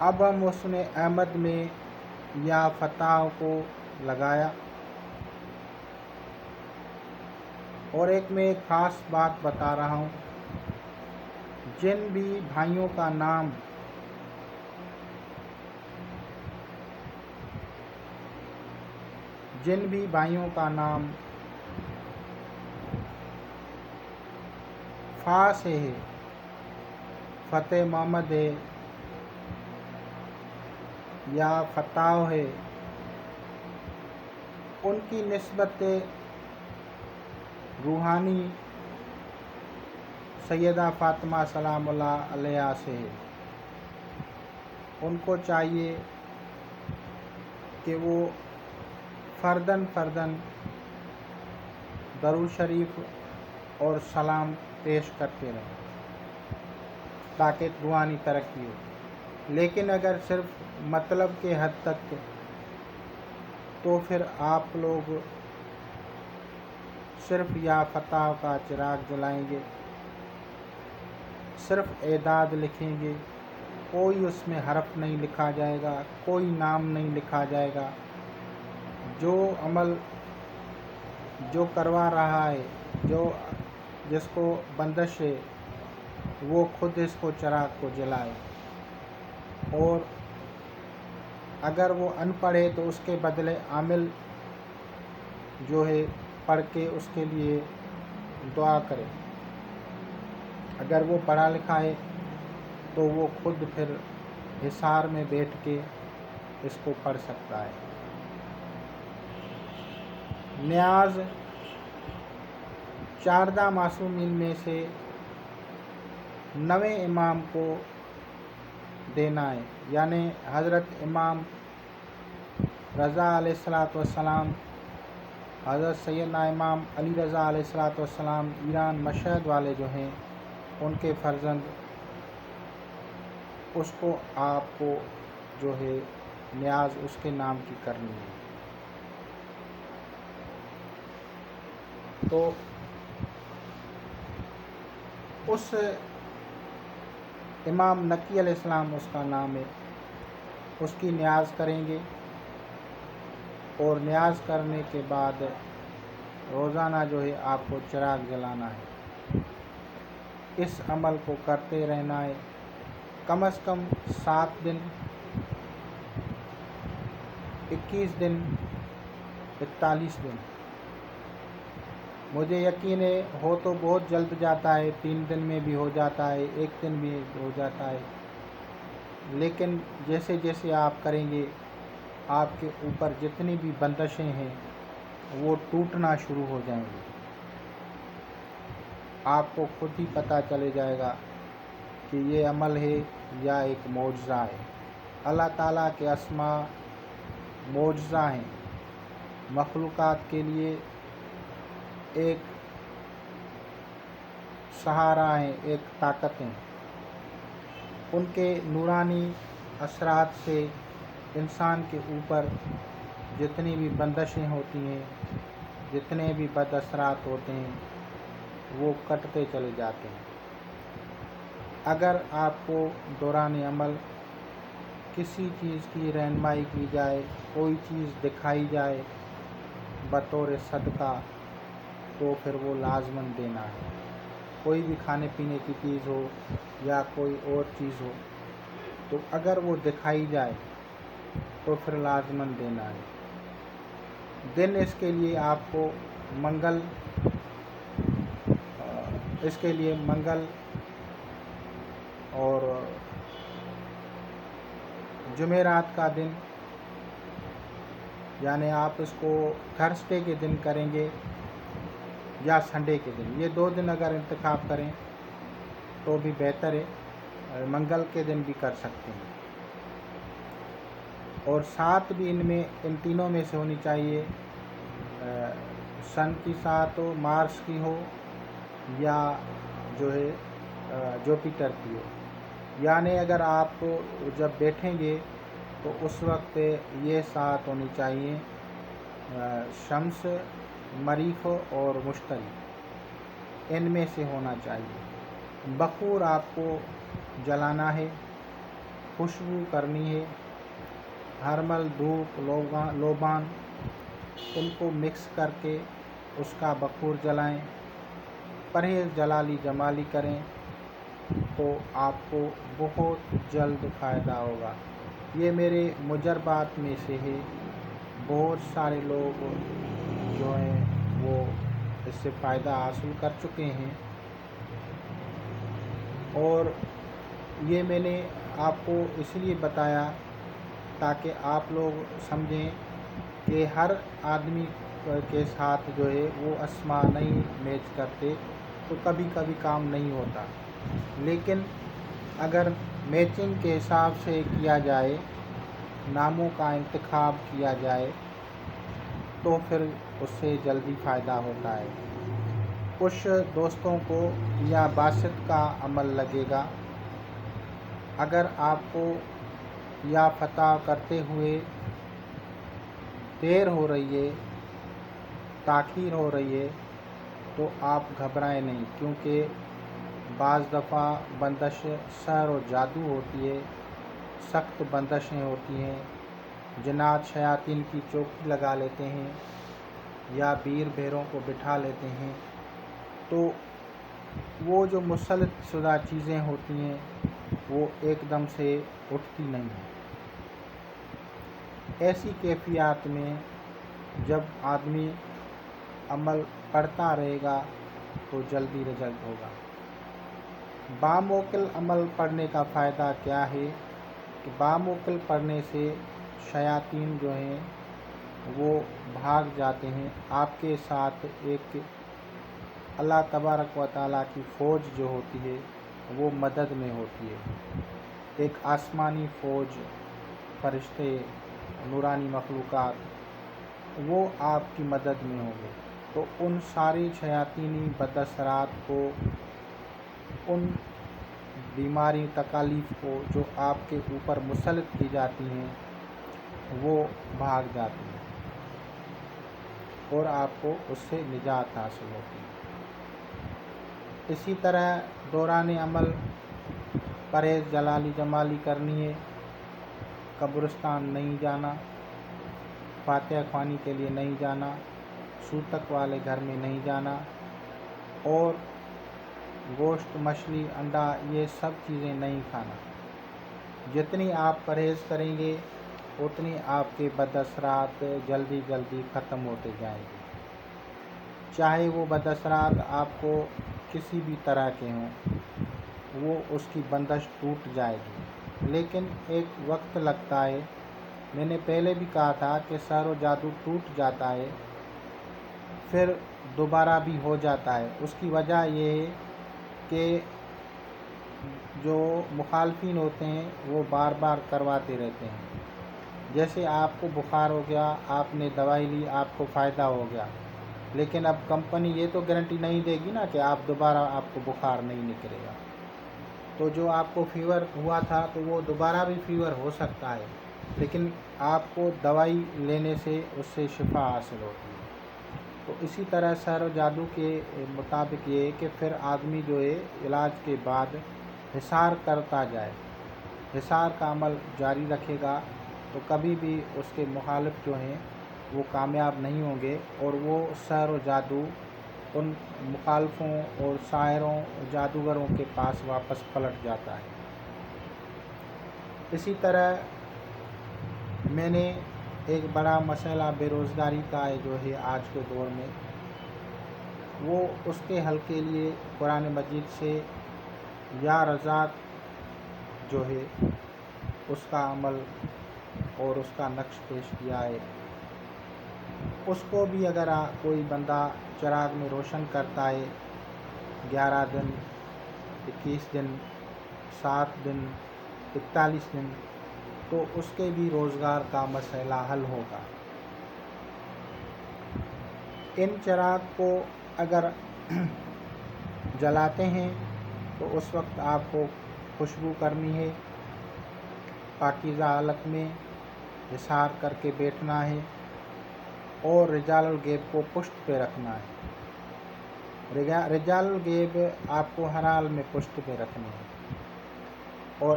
اب ہم اس نے احمد میں یا فتح کو لگایا. اور ایک میں ایک خاص بات بتا رہا ہوں، جن بھی بھائیوں کا نام فا سے ہے، فتح محمد ہے یا فتح ہے، ان کی نسبت روحانی سیدہ فاطمہ سلام اللہ علیہا سے ہے. ان کو چاہیے کہ وہ فرداً درود شریف اور سلام پیش کرتے رہیں تاکہ روحانی ترقی ہو. لیکن اگر صرف مطلب کے حد تک تو پھر آپ لوگ صرف یا فتح کا چراغ جلائیں گے، صرف اعداد لکھیں گے، کوئی اس میں حرف نہیں لکھا جائے گا، کوئی نام نہیں لکھا جائے گا. جو عمل جو کروا رہا ہے، جس کو بندش ہے، وہ خود اس کو چراغ کو جلائے. اور اگر وہ ان پڑھ ہے تو اس کے بدلے عامل جو ہے پڑھ کے اس کے لیے دعا کرے. اگر وہ پڑھا لکھا ہے تو وہ خود پھر حصار میں بیٹھ کے اس کو پڑھ سکتا ہے. نیاز 14 معصومین میں سے 9 امام کو دینا ہے، یعنی حضرت امام رضا علیہ السلام، حضرت سیدنا امام علی رضا علیہ السلام ایران مشہد والے جو ہیں ان کے فرزند، اس کو آپ کو جو ہے نیاز اس کے نام کی کرنی ہے. تو اس امام نقی علیہ السلام اس کا نام ہے، اس کی نیاز کریں گے. اور نیاز کرنے کے بعد روزانہ جو ہے آپ کو چراغ جلانا ہے. اس عمل کو کرتے رہنا ہے کم از کم 7 دن، 21 دن، 41 دن. مجھے یقین ہے ہو تو بہت جلد جاتا ہے، 3 دن میں بھی ہو جاتا ہے، 1 دن بھی ہو جاتا ہے. لیکن جیسے جیسے آپ کریں گے آپ کے اوپر جتنی بھی بندشیں ہیں وہ ٹوٹنا شروع ہو جائیں گی. آپ کو خود ہی پتہ چلے جائے گا کہ یہ عمل ہے یا ایک معجزہ ہے. اللہ تعالیٰ کے اسماء معجزہ ہیں، مخلوقات کے لیے ایک سہارا ہیں، ایک طاقت ہیں. ان کے نورانی اثرات سے انسان کے اوپر جتنی بھی بندشیں ہوتی ہیں، جتنے بھی بد اثرات ہوتے ہیں وہ کٹتے چلے جاتے ہیں. اگر آپ کو دوران عمل کسی چیز کی رہنمائی کی جائے، کوئی چیز دکھائی جائے بطور صدقہ، تو پھر وہ لازماً دینا ہے. کوئی بھی کھانے پینے کی چیز ہو یا کوئی اور چیز ہو، تو اگر وہ دکھائی جائے تو پھر لازماً دینا ہے. دن اس کے لیے آپ کو منگل اور جمعرات کا دن، یعنی آپ اس کو تھرسڈے کے دن کریں گے یا سنڈے کے دن. یہ 2 دن اگر انتخاب کریں تو بھی بہتر ہے. منگل کے دن بھی کر سکتے ہیں. اور سات بھی ان تینوں میں سے ہونی چاہیے. سن کی سات ہو، مارس کی ہو یا جو ہے جوپیٹر کی ہو. یعنی اگر آپ جب بیٹھیں گے تو اس وقت یہ سات ہونی چاہیے، شمس، مریخ اور مشتری، ان میں سے ہونا چاہیے. بخور آپ کو جلانا ہے خوشبو کرنی ہے، ہرمل، دھوپ، لوبان، ان کو مکس کر کے اس کا بخور جلائیں، پرہیز جلالی جمالی کریں تو آپ کو بہت جلد فائدہ ہوگا۔ یہ میرے مجربات میں سے ہے، بہت سارے لوگ جو ہیں وہ اس سے فائدہ حاصل کر چکے ہیں، اور یہ میں نے آپ کو اس لیے بتایا تاکہ آپ لوگ سمجھیں کہ ہر آدمی کے ساتھ جو ہے وہ اسما نہیں میچ کرتے تو کبھی کبھی کام نہیں ہوتا، لیکن اگر میچنگ کے حساب سے کیا جائے، ناموں کا انتخاب کیا جائے تو پھر اس سے جلدی فائدہ ہوتا ہے۔ کچھ دوستوں کو یا باسط کا عمل لگے گا، اگر آپ کو یا فتح کرتے ہوئے دیر ہو رہی ہے، تاخیر ہو رہی ہے تو آپ گھبرائیں نہیں، کیونکہ بعض دفعہ بندش سحر و جادو ہوتی ہے، سخت بندشیں ہوتی ہیں، جنات شیاطین کی چوکی لگا لیتے ہیں یا بیر بھیروں کو بٹھا لیتے ہیں، تو وہ جو مسلط شدہ چیزیں ہوتی ہیں وہ ایک دم سے اٹھتی نہیں ہیں۔ ایسی کیفیات میں جب آدمی عمل پڑھتا رہے گا تو جلدی رزلٹ ہوگا۔ باموکل عمل پڑھنے کا فائدہ کیا ہے کہ باموکل پڑھنے سے شیاطین جو ہیں وہ بھاگ جاتے ہیں، آپ کے ساتھ ایک اللہ تبارک و تعالیٰ کی فوج جو ہوتی ہے وہ مدد میں ہوتی ہے، ایک آسمانی فوج، فرشتے، نورانی مخلوقات، وہ آپ کی مدد میں ہوں گے، تو ان ساری شیاطینی بد اثرات کو، ان بیماری تکالیف کو جو آپ کے اوپر مسلط کی جاتی ہیں وہ بھاگ جاتی ہیں اور آپ کو اس سے نجات حاصل ہوتی ہے۔ اسی طرح دوران عمل پرہیز جلالی جمالی کرنی ہے، قبرستان نہیں جانا، فاتحہ خوانی کے لیے نہیں جانا، سوتک والے گھر میں نہیں جانا، اور گوشت، مچھلی، انڈا یہ سب چیزیں نہیں کھانا۔ جتنی آپ پرہیز کریں گے اتنی آپ کے بد اثرات جلدی جلدی ختم ہوتے جائیں گے، چاہے وہ بد اثرات آپ کو کسی بھی طرح کے ہوں، وہ اس کی بندش ٹوٹ جائے گی، لیکن ایک وقت لگتا ہے۔ میں نے پہلے بھی کہا تھا کہ سحر و جادو ٹوٹ جاتا ہے پھر دوبارہ بھی ہو جاتا ہے، اس کی وجہ یہ ہے کہ جو مخالفین ہوتے ہیں وہ بار بار کرواتے رہتے ہیں۔ جیسے آپ کو بخار ہو گیا، آپ نے دوائی لی، آپ کو فائدہ ہو گیا، لیکن اب کمپنی یہ تو گارنٹی نہیں دے گی نا کہ آپ دوبارہ آپ کو بخار نہیں نکلے گا، تو جو آپ کو فیور ہوا تھا تو وہ دوبارہ بھی فیور ہو سکتا ہے، لیکن آپ کو دوائی لینے سے اس سے شفا حاصل ہوتی ہے۔ تو اسی طرح سحر و جادو کے مطابق یہ ہے کہ پھر آدمی جو ہے علاج کے بعد حصار کرتا جائے، حصار کا عمل جاری رکھے گا تو کبھی بھی اس کے مخالف جو ہیں وہ کامیاب نہیں ہوں گے، اور وہ سحر و جادو ان مخالفوں اور ساحروں جادوگروں کے پاس واپس پلٹ جاتا ہے۔ اسی طرح میں نے ایک بڑا مسئلہ بے روزگاری کا جو ہے آج کے دور میں، وہ اس کے حل کے لیے قرآن مجید سے یا رزاق جو ہے اس کا عمل اور اس کا نقش پیش کیا ہے۔ اس کو بھی اگر کوئی بندہ چراغ میں روشن کرتا ہے 11 دن، 21 دن، 7 دن، 41 دن، تو اس کے بھی روزگار کا مسئلہ حل ہوگا۔ ان چراغ کو اگر جلاتے ہیں تو اس وقت آپ کو خوشبو کرنی ہے، پاکیزہ حالت میں حصار کر کے بیٹھنا ہے، اور رجال الغیب کو پشت پہ رکھنا ہے۔ رجال الغیب آپ کو ہر حال میں پشت پہ رکھنے ہیں، اور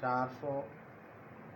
400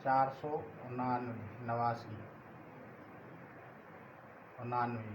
499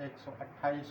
128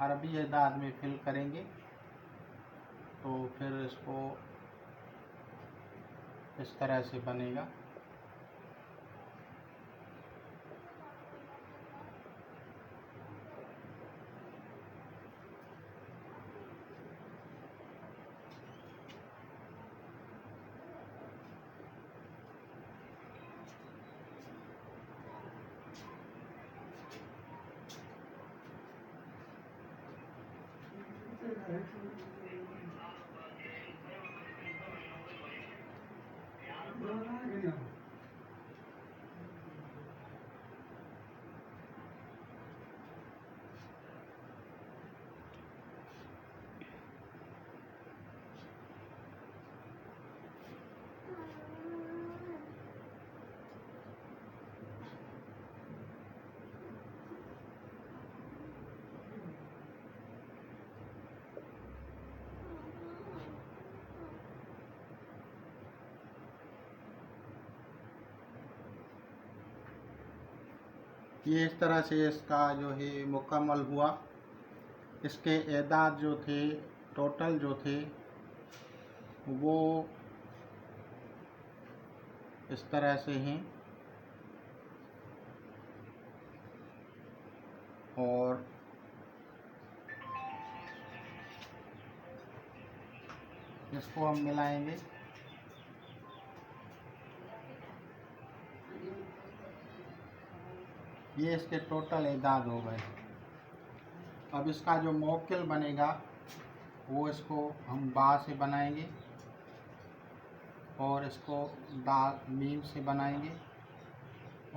عربی اعداد میں فل کریں گے تو پھر اس کو اس طرح سے بنے گا. یہ اس طرح سے اس کا جو ہے مکمل ہوا. اس کے اعداد جو تھے ٹوٹل جو تھے وہ اس طرح سے ہیں اور اس کو ہم ملائیں گے. یہ اس کے ٹوٹل اعداد ہو گئے. اب اس کا جو موکل بنے گا وہ اس کو ہم با سے بنائیں گے اور اس کو دال میم سے بنائیں گے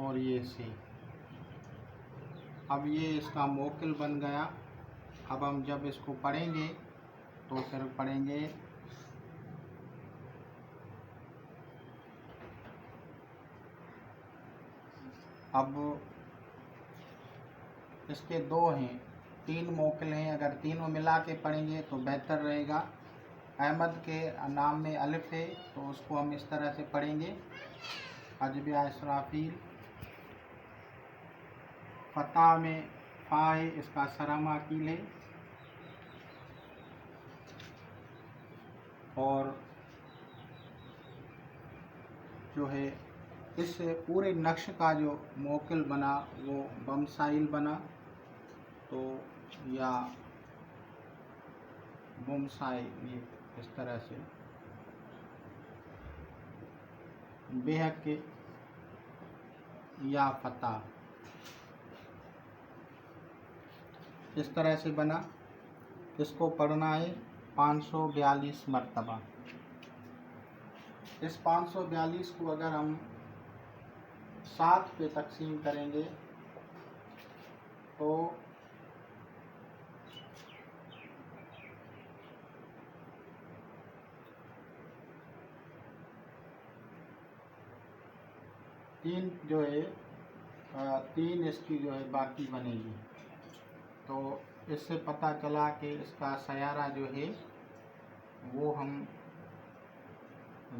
اور یہ سے. اب یہ اس کا موکل بن گیا. اب ہم جب اس کو پڑھیں گے تو پھر پڑھیں گے اب اس کے دو ہیں 3 موکل ہیں. اگر تینوں ملا کے پڑھیں گے تو بہتر رہے گا. احمد کے نام میں الف ہے تو اس کو ہم اس طرح سے پڑھیں گے اجبیہ اسرافیل. فتح میں فا ہے اس کا سرم عقیل ہے اور جو ہے اس پورے نقش کا جو موکل بنا وہ بمسائل بنا تو یا بمسائل یہ اس طرح سے بےحق کے یا فتح اس طرح سے بنا. اس کو پڑھنا ہے 542 مرتبہ. اس 542 کو اگر ہم 7 پہ تقسیم کریں گے تو تین اس کی جو ہے باقی بنے گی. تو اس سے پتہ چلا کہ اس کا سیارہ جو ہے وہ ہم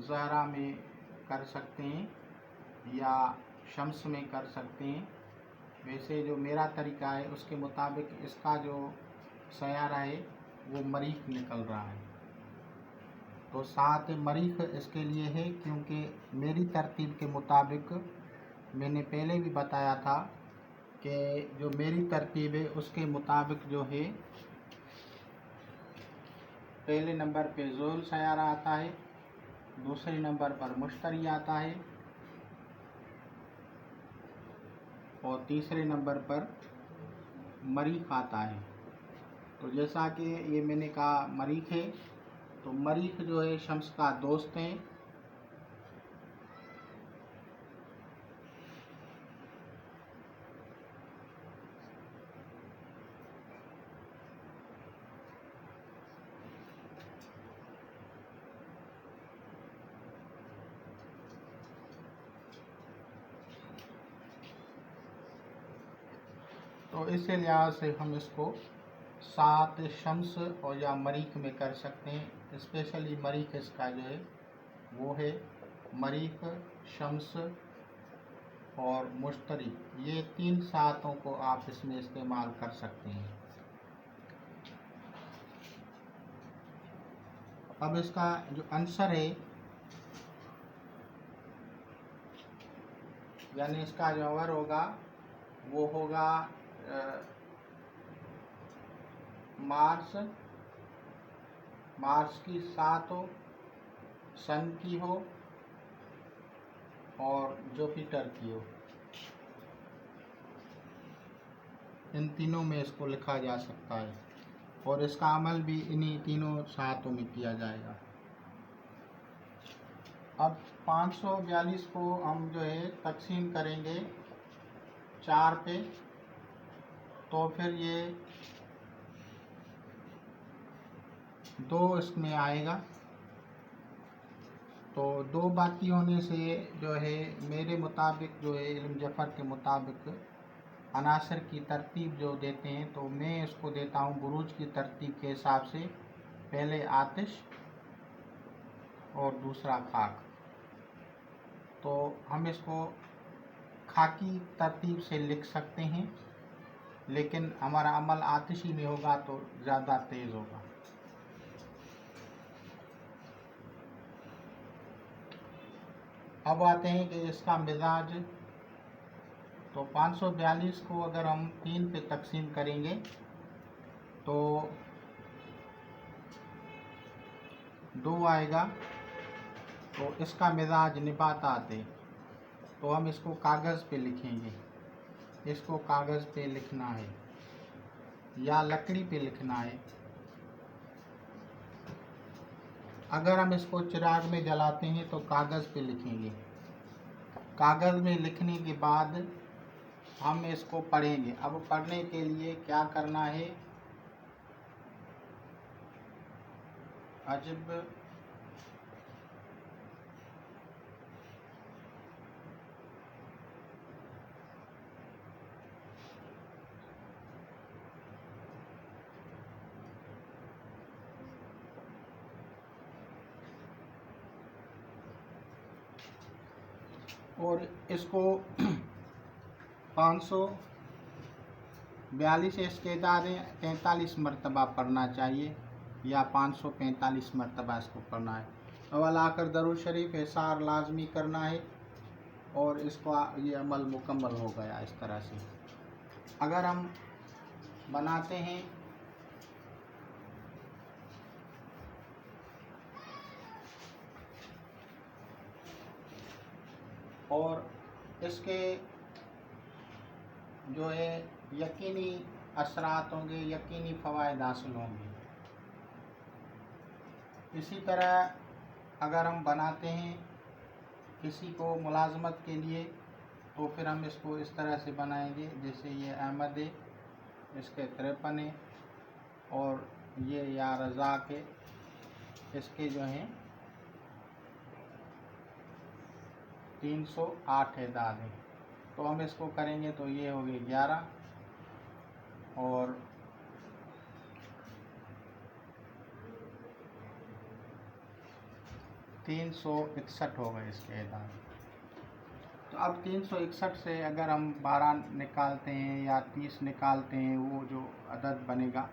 زہرا میں کر سکتے ہیں یا شمس میں کر سکتے ہیں. ویسے جو میرا طریقہ ہے اس کے مطابق اس کا جو سیارہ ہے وہ مریخ نکل رہا ہے. تو 7 مریخ اس کے لیے ہے کیونکہ میری ترتیب کے مطابق میں نے پہلے بھی بتایا تھا کہ جو میری ترتیب ہے اس کے مطابق جو ہے پہلے نمبر پہ زحل سیارہ آتا ہے, دوسرے نمبر پر مشتری آتا ہے اور تیسرے نمبر پر مریخ آتا ہے. تو جیسا کہ یہ میں نے کہا مریخ ہے تو مریخ جو ہے شمس کا دوست ہیں. تو اس لحاظ سے ہم اس کو 7 شمس اور یا مریخ میں کر سکتے ہیں. اسپیشلی مریخ اس کا جو ہے وہ ہے مریخ, شمس اور مشتری. یہ 3 ساتوں کو آپ اس میں استعمال کر سکتے ہیں. اب اس کا جو آنسر ہے یعنی اس کا جو آور ہوگا وہ ہوگا مارس کی 7 ہو، سن کی ہو اور جوپیٹر کی ہو، ان تینوں میں اس کو لکھا جا سکتا ہے، اور اس کا عمل بھی انہی تینوں ساعتوں میں کیا جائے گا۔ اب 542 کو ہم جو ہے تقسیم کریں گے 4 پہ، تو پھر یہ 2 اس میں آئے گا، تو 2 باقی ہونے سے جو ہے میرے مطابق جو ہے علم جعفر کے مطابق عناصر کی ترتیب جو دیتے ہیں تو میں اس کو دیتا ہوں بروج کی ترتیب کے حساب سے، پہلے آتش اور دوسرا خاک، تو ہم اس کو خاکی ترتیب سے لکھ سکتے ہیں، لیکن ہمارا عمل آتشی میں ہوگا تو زیادہ تیز ہوگا۔ اب آتے ہیں کہ اس کا مزاج، تو 542 کو اگر ہم 3 پہ تقسیم کریں گے تو 2 آئے گا، تو اس کا مزاج نباتات ہے، تو ہم اس کو کاغذ پہ لکھیں گے، اس کو کاغذ پہ لکھنا ہے یا لکڑی پہ لکھنا ہے۔ اگر ہم اس کو چراغ میں جلاتے ہیں تو کاغذ پہ لکھیں گے، کاغذ میں لکھنے کے بعد ہم اس کو پڑھیں گے۔ اب پڑھنے کے لیے کیا کرنا ہے، عجب اور اس کو 542 اس کے ادارے 43 مرتبہ پڑھنا چاہیے یا 545 مرتبہ اس کو پڑھنا ہے۔ اول آ کر درود شریف احصار لازمی کرنا ہے، اور اس کو یہ عمل مکمل ہو گیا۔ اس طرح سے اگر ہم بناتے ہیں اور اس کے جو ہے یقینی اثرات ہوں گے، یقینی فوائد حاصل ہوں گے۔ اسی طرح اگر ہم بناتے ہیں کسی کو ملازمت کے لیے تو پھر ہم اس کو اس طرح سے بنائیں گے، جیسے یہ احمد ہے، اس کے 53 ہے، اور یہ یا رزاق ہے، اس کے جو ہیں 308 اعداد ہیں، تو ہم اس کو کریں گے تو یہ ہو گئے 11 اور 361 ہو گئے اس کے اعداد۔ تو اب 361 سے اگر ہم 12 نکالتے ہیں یا 30 نکالتے ہیں، وہ جو عدد بنے گا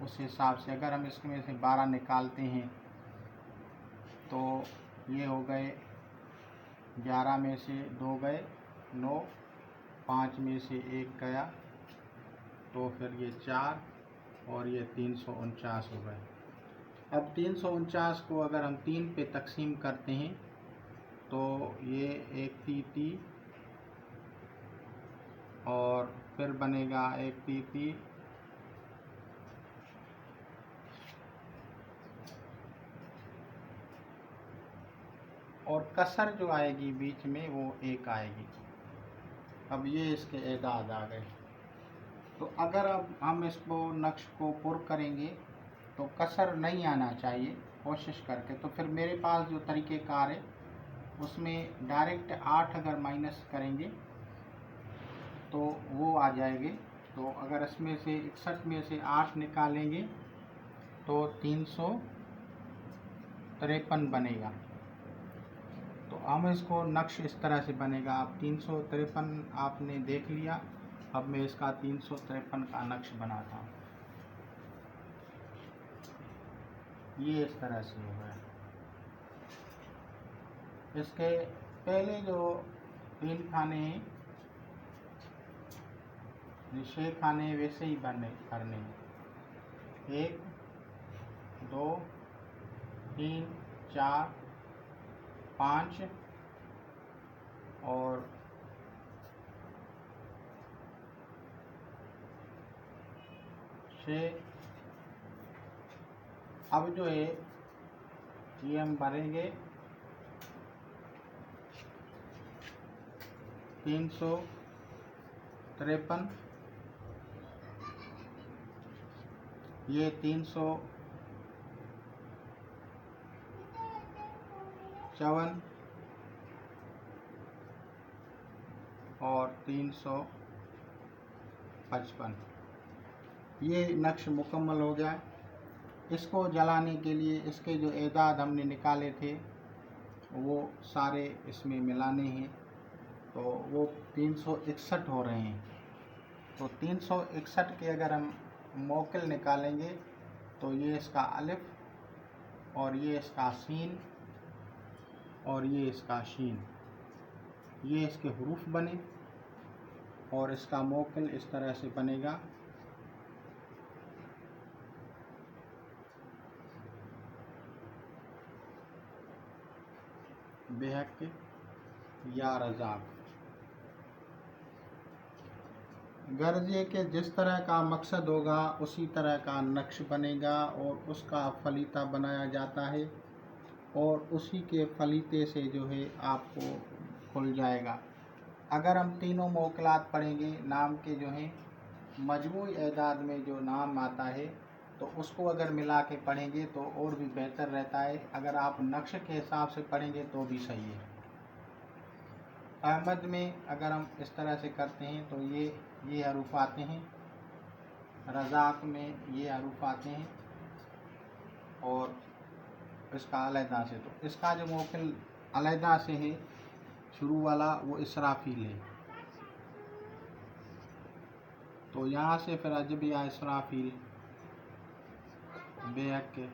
اس حساب سے اگر ہم اس میں سے 12 نکالتے ہیں تو یہ ہو گئے 11 میں سے 2 گئے 9، 5 میں سے 1 گیا تو پھر یہ 4 اور یہ 349 ہو گئے۔ اب 349 کو اگر ہم 3 پہ تقسیم کرتے ہیں تو یہ 1 تیتی اور پھر بنے گا 1 تیتی اور کسر جو آئے گی بیچ میں وہ 1 آئے گی۔ اب یہ اس کے اعداد آ گئے، تو اگر اب ہم اس کو نقش کو پر کریں گے تو کسر نہیں آنا چاہیے کوشش کر کے، تو پھر میرے پاس جو طریقہ کار ہے اس میں ڈائریکٹ 8 اگر مائنس کریں گے تو وہ آ جائے گے، تو اگر اس میں سے 61 میں سے 8 نکالیں گے تو 353 بنے گا۔ تو ہم اس کو نقش اس طرح سے بنے گا۔ اب 353 آپ نے دیکھ لیا، اب میں اس کا 353 کا نقش بناتا ہوں۔ یہ اس طرح سے ہوگا۔ اس کے پہلے جو 3 کھانے ہیں، 6 کھانے ویسے ہی کرنے ہیں، 1 2 3 4 5 اور 6۔ اب جو ہے یہ ہم بھریں گے 353، یہ 354 اور 355۔ یہ نقش مکمل ہو گیا۔ اس کو جلانے کے لیے اس کے جو اعداد ہم نے نکالے تھے وہ سارے اس میں ملانے ہیں، تو وہ 361 ہو رہے ہیں۔ تو 361 کے اگر ہم موکل نکالیں گے تو یہ اس کا الف اور یہ اس کا سین اور یہ اس کا شین، یہ اس کے حروف بنے، اور اس کا موکل اس طرح سے بنے گا۔ بحق یا رزاق، غرض یہ کہ جس طرح کا مقصد ہوگا اسی طرح کا نقش بنے گا اور اس کا فلیطہ بنایا جاتا ہے، اور اسی کے فلیطے سے جو ہے آپ کو کھل جائے گا۔ اگر ہم تینوں موکلات پڑھیں گے، نام کے جو ہیں مجموعی اعداد میں جو نام آتا ہے تو اس کو اگر ملا کے پڑھیں گے تو اور بھی بہتر رہتا ہے۔ اگر آپ نقش کے حساب سے پڑھیں گے تو بھی صحیح ہے۔ احمد میں اگر ہم اس طرح سے کرتے ہیں تو یہ حروف آتے ہیں، رزاق میں یہ حروف آتے ہیں، اور اس کا علیحدہ سے، تو اس کا جو موکل علیحدہ سے ہے شروع والا وہ اسرافیل ہے، تو یہاں سے پھر اجبیہ اسرافیل بحق کے،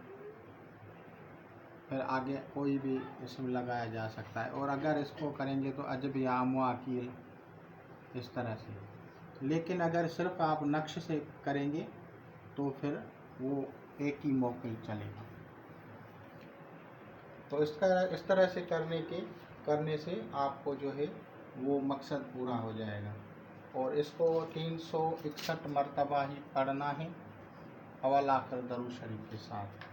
پھر آگے کوئی بھی اسم لگایا جا سکتا ہے، اور اگر اس کو کریں گے تو اجبیہ مواکیل اس طرح سے۔ لیکن اگر صرف آپ نقش سے کریں گے تو پھر وہ ایک ہی موکل چلے گا۔ تو اس طرح سے کرنے سے آپ کو جو ہے وہ مقصد پورا ہو جائے گا، اور اس کو 361 مرتبہ ہی پڑھنا ہے اول آخر درود شریف کے ساتھ۔